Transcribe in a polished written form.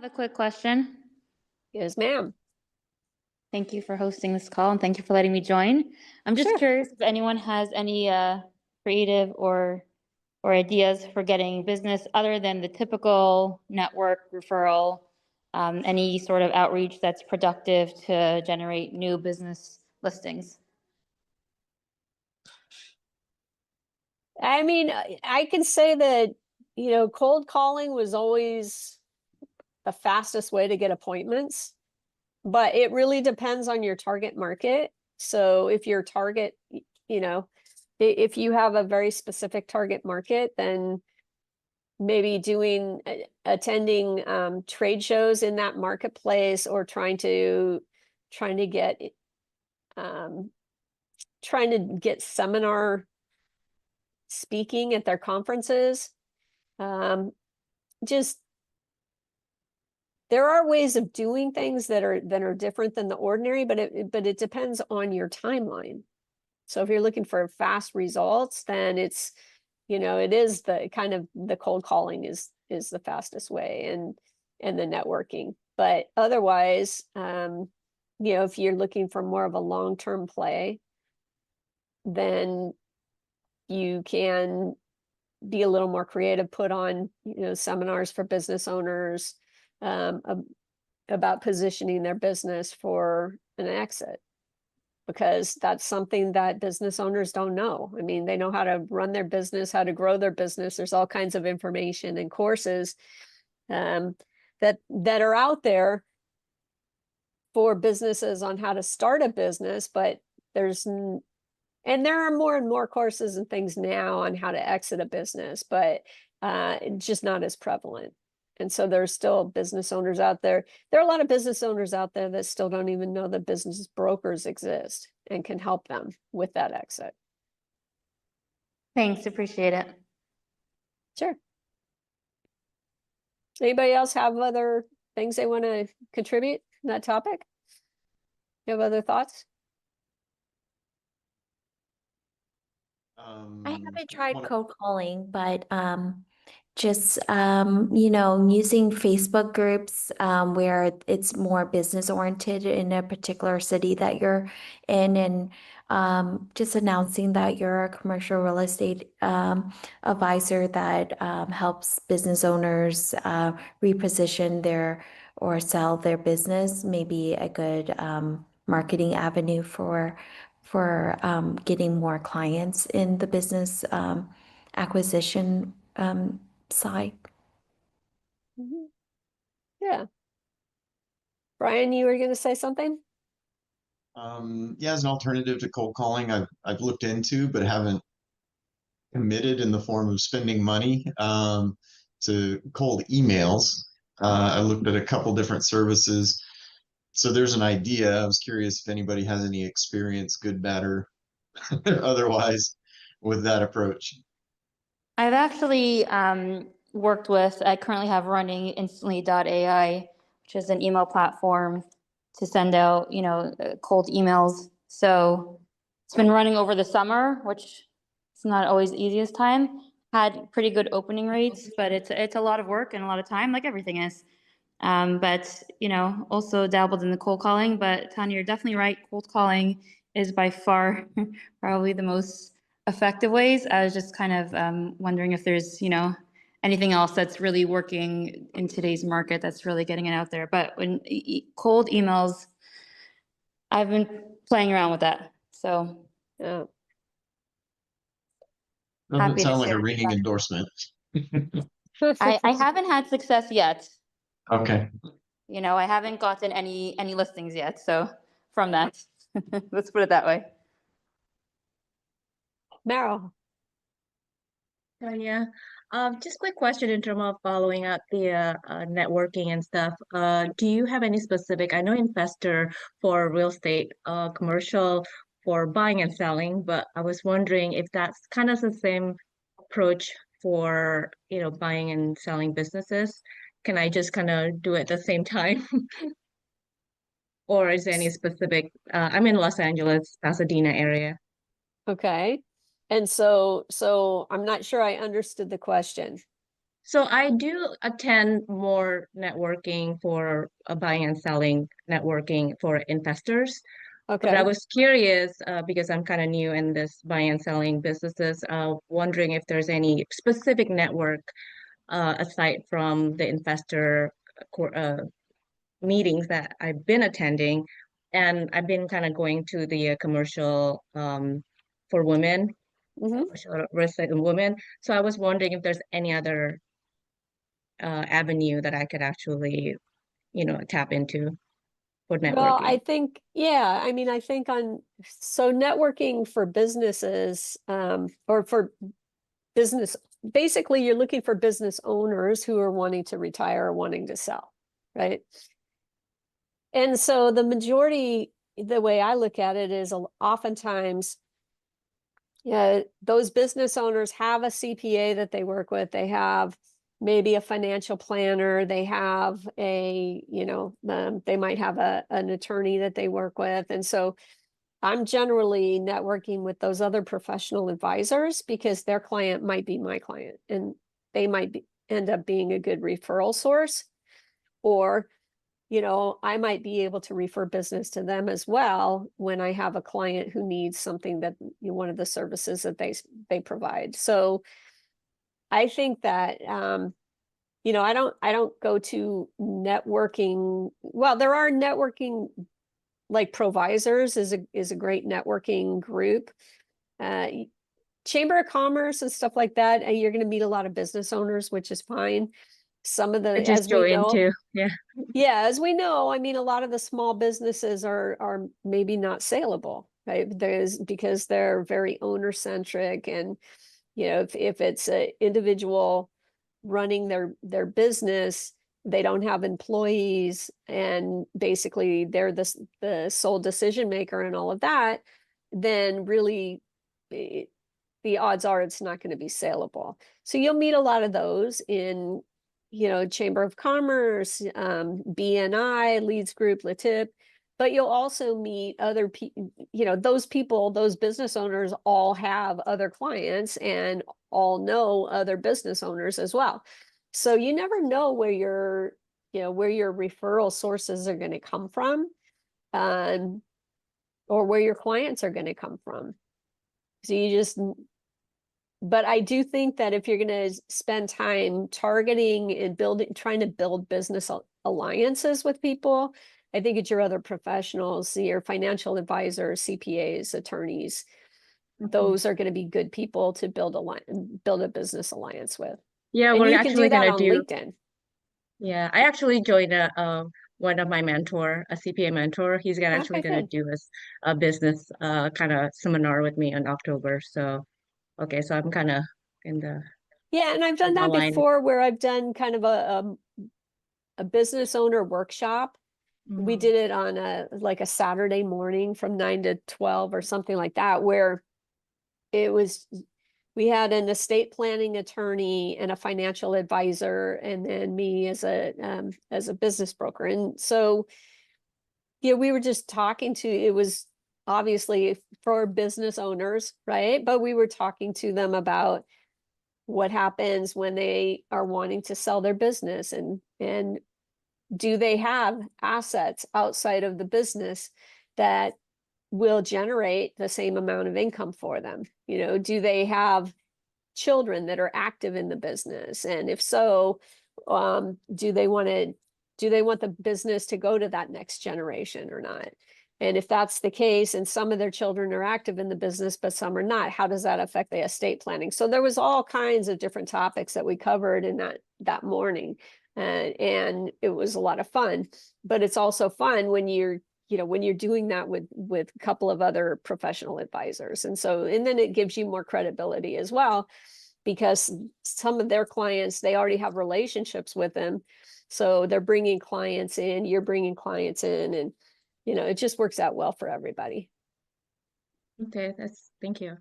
have a quick question. Yes, ma'am. Thank you for hosting this call and thank you for letting me join. I'm just Sure. curious if anyone has any creative or ideas for getting business other than the typical network referral, any sort of outreach that's productive to generate new business listings. I mean, I can say that, cold calling was always the fastest way to get appointments, but it really depends on your target market. So if your target, if you have a very specific target market, then maybe attending trade shows in that marketplace, or trying to get seminar speaking at their conferences. Just there are ways of doing things that are different than the ordinary, but it depends on your timeline. So if you're looking for fast results, then it is the kind of the cold calling is the fastest way, and the networking. But otherwise, if you're looking for more of a long-term play, then you can be a little more creative, put on, seminars for business owners, about positioning their business for an exit, because that's something that business owners don't know. I mean, they know how to run their business, how to grow their business. There's all kinds of information and courses that are out there for businesses on how to start a business, but there are more and more courses and things now on how to exit a business, but just not as prevalent. And so there's still business owners out there. There are a lot of business owners out there that still don't even know that business brokers exist and can help them with that exit. Thanks, appreciate it. Sure. Anybody else have other things they want to contribute to that topic? You have other thoughts? I haven't tried One- cold calling, but just using Facebook groups where it's more business oriented in a particular city that you're in, and just announcing that you're a commercial real estate advisor that helps business owners reposition their or sell their business, maybe a good marketing avenue for getting more clients in the business acquisition side. Mm-hmm. Yeah. Brian, you were going to say something? Yeah, as an alternative to cold calling, I've looked into, but haven't committed in the form of spending money to cold emails. I looked at a couple different services. So there's an idea. I was curious if anybody has any experience, good, bad, or otherwise, with that approach. I've actually worked with, I currently have running instantly.ai, which is an email platform to send out, cold emails. So it's been running over the summer, which it's not always the easiest time. Had pretty good opening rates, but it's a lot of work and a lot of time, like everything is. But, also dabbled in the cold calling. But Tanya, you're definitely right. Cold calling is by far probably the most effective ways. I was just kind of wondering if there's, anything else that's really working in today's market that's really getting it out there. But when cold emails, I've been playing around with that. So Yeah. Doesn't happy to sound like share a with ringing that. endorsement. I haven't had success yet. Okay. I haven't gotten any listings yet. So from that, let's put it that way. Meryl. Yeah. Just quick question in terms of following up the networking and stuff. Do you have any specific, I know investor for real estate, commercial for buying and selling, but I was wondering if that's kind of the same approach for, buying and selling businesses. Can I just kind of do it at the same time? Or is there any specific, I'm in Los Angeles, Pasadena area. Okay. And so I'm not sure I understood the question. So I do attend more networking for buying and selling networking for investors. But I Okay. was curious because I'm kind of new in this buying and selling businesses, wondering if there's any specific network aside from the investor meetings that I've been attending. And I've been kind of going to the commercial for women, Hmm. commercial real estate and women. So I was wondering if there's any other avenue that I could actually, tap into for Well, I networking. think, yeah, I mean, I think so networking for businesses, or for business, basically you're looking for business owners who are wanting to retire or wanting to sell, right? And so the majority, the way I look at it is oftentimes, yeah, those business owners have a CPA that they work with. They have maybe a financial planner. They have they might have an attorney that they work with. And so I'm generally networking with those other professional advisors because their client might be my client and they might end up being a good referral source. Or I might be able to refer business to them as well when I have a client who needs something that one of the services that they provide. So I think that I don't go to networking. Well, there are networking, like Provisors is a great networking group. Uh, Chamber of Commerce and stuff like that. You're going to meet a lot of business owners, which is fine. Some of I the, just as we joined know, too. Yeah. yeah, as we know, I mean, a lot of the small businesses are maybe not saleable, right? There's because they're very owner centric, and if it's an individual running their business, they don't have employees, and basically they're the sole decision maker and all of that, then really the odds are it's not going to be saleable. So you'll meet a lot of those in Chamber of Commerce, BNI, Leads Group, LaTip, but you'll also meet other people, those people, those business owners all have other clients and all know other business owners as well. So you never know where your referral sources are going to come from, or where your clients are going to come from. So but I do think that if you're going to spend time targeting and trying to build business alliances with people, I think it's your other professionals, your financial advisors, CPAs, attorneys. Those are going to be good people to build a business alliance with. Yeah, And we're you can do actually that gonna on do. LinkedIn. Yeah, I actually joined one of my mentor, a CPA mentor. He's gonna Okay, actually gonna good. do a business kind of seminar with me in October. So okay, so I'm kind of in the Yeah, and I've done that line. before where I've done kind of a business owner workshop. We Mhm. did it on a Saturday morning from 9 to 12 or something like that, where we had an estate planning attorney and a financial advisor, and then me as a business broker. And so, we were just talking to, it was obviously for business owners, right? But we were talking to them about what happens when they are wanting to sell their business, and do they have assets outside of the business that will generate the same amount of income for them? Do they have children that are active in the business? And if so, do they want the business to go to that next generation or not? And if that's the case, and some of their children are active in the business, but some are not, how does that affect the estate planning? So there was all kinds of different topics that we covered in that morning. And it was a lot of fun, but it's also fun when you're doing that with a couple of other professional advisors. And then it gives you more credibility as well, because some of their clients, they already have relationships with them. So they're bringing clients in, you're bringing clients in, and it just works out well for everybody. Okay, thank you.